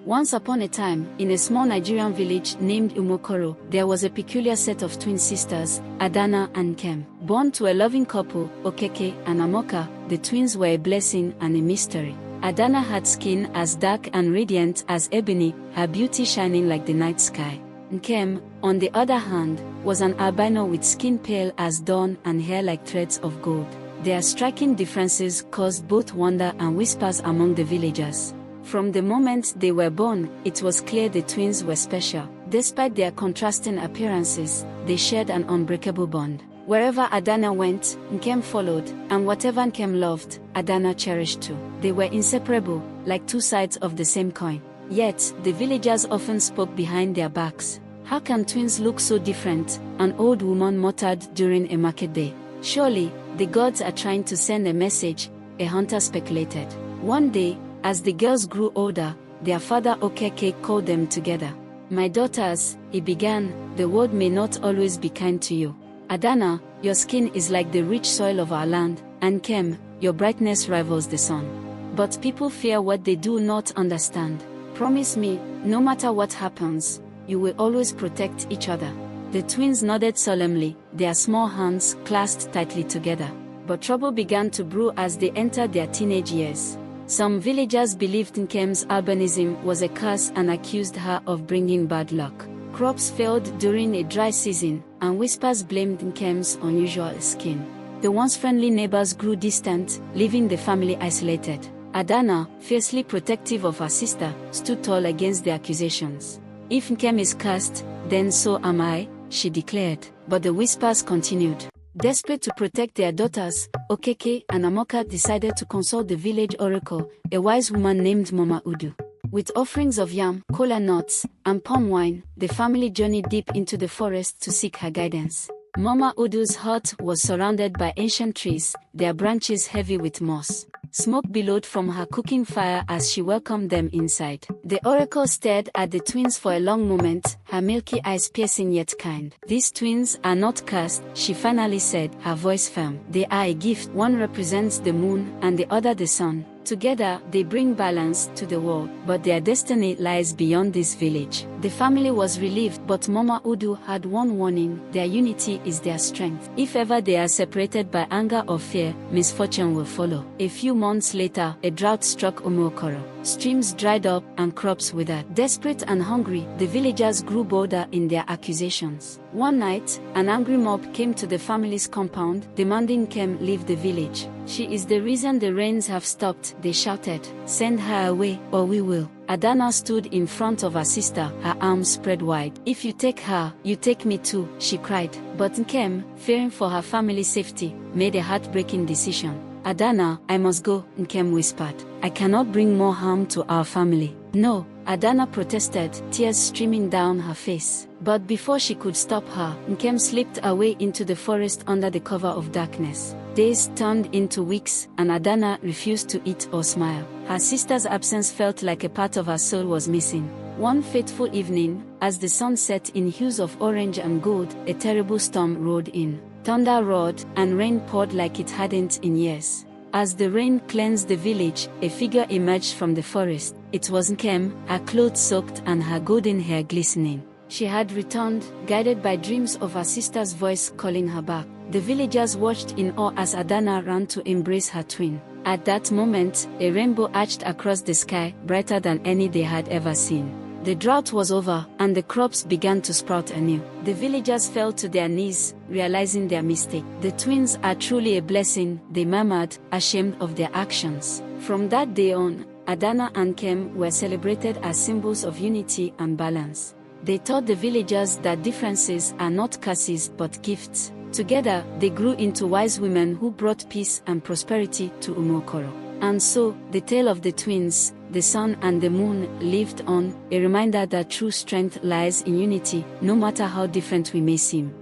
Once upon a time, in a small Nigerian village named Umokoro, there was a peculiar set of twin sisters, Adana and Kem. Born to a loving couple, Okeke and Amoka, the twins were a blessing and a mystery. Adana had skin as dark and radiant as ebony, her beauty shining like the night sky. Nkem, on the other hand, was an albino with skin pale as dawn and hair like threads of gold. Their striking differences caused both wonder and whispers among the villagers. From the moment they were born, it was clear the twins were special. Despite their contrasting appearances, they shared an unbreakable bond. Wherever Adana went, Nkem followed, and whatever Nkem loved, Adana cherished too. They were inseparable, like two sides of the same coin. Yet, the villagers often spoke behind their backs. "How can twins look so different?" an old woman muttered during a market day. "Surely, the gods are trying to send a message," a hunter speculated. One day, as the girls grew older, their father Okeke called them together. "My daughters," he began, "the world may not always be kind to you. Adana, your skin is like the rich soil of our land, and Kem, your brightness rivals the sun. But people fear what they do not understand. Promise me, no matter what happens, you will always protect each other." The twins nodded solemnly, their small hands clasped tightly together. But trouble began to brew as they entered their teenage years. Some villagers believed Nkem's albinism was a curse and accused her of bringing bad luck. Crops failed during a dry season, and whispers blamed Nkem's unusual skin. The once friendly neighbors grew distant, leaving the family isolated. Adana, fiercely protective of her sister, stood tall against the accusations. "If Nkem is cursed, then so am I," she declared. But the whispers continued. Desperate to protect their daughters, Okeke and Amoka decided to consult the village oracle, a wise woman named Mama Udu. With offerings of yam, kola nuts, and palm wine, the family journeyed deep into the forest to seek her guidance. Mama Udu's hut was surrounded by ancient trees, their branches heavy with moss. Smoke billowed from her cooking fire as she welcomed them inside. The oracle stared at the twins for a long moment, her milky eyes piercing yet kind. "These twins are not cursed," she finally said, her voice firm. "They are a gift. One represents the moon and the other the sun. Together, they bring balance to the world, but their destiny lies beyond this village." The family was relieved, but Mama Udu had one warning: their unity is their strength. If ever they are separated by anger or fear, misfortune will follow. A few months later, a drought struck Umokoro. Streams dried up and crops withered. Desperate and hungry, the villagers grew bolder in their accusations. One night, an angry mob came to the family's compound, demanding Kem leave the village. "She is the reason the rains have stopped," they shouted. "Send her away, or we will." Adana stood in front of her sister, her arms spread wide. "If you take her, you take me too," she cried. But Nkem, fearing for her family's safety, made a heartbreaking decision. "Adana, I must go," Nkem whispered. "I cannot bring more harm to our family." "No," Adana protested, tears streaming down her face. But before she could stop her, Nkem slipped away into the forest under the cover of darkness. Days turned into weeks, and Adana refused to eat or smile. Her sister's absence felt like a part of her soul was missing. One fateful evening, as the sun set in hues of orange and gold, a terrible storm rolled in. Thunder roared, and rain poured like it hadn't in years. As the rain cleansed the village, a figure emerged from the forest. It was Nkem, her clothes soaked and her golden hair glistening. She had returned, guided by dreams of her sister's voice calling her back. The villagers watched in awe as Adana ran to embrace her twin. At that moment, a rainbow arched across the sky, brighter than any they had ever seen. The drought was over, and the crops began to sprout anew. The villagers fell to their knees, realizing their mistake. "The twins are truly a blessing," they murmured, ashamed of their actions. From that day on, Adana and Kem were celebrated as symbols of unity and balance. They taught the villagers that differences are not curses but gifts. Together, they grew into wise women who brought peace and prosperity to Umokoro. And so, the tale of the twins, the sun and the moon, lived on, a reminder that true strength lies in unity, no matter how different we may seem.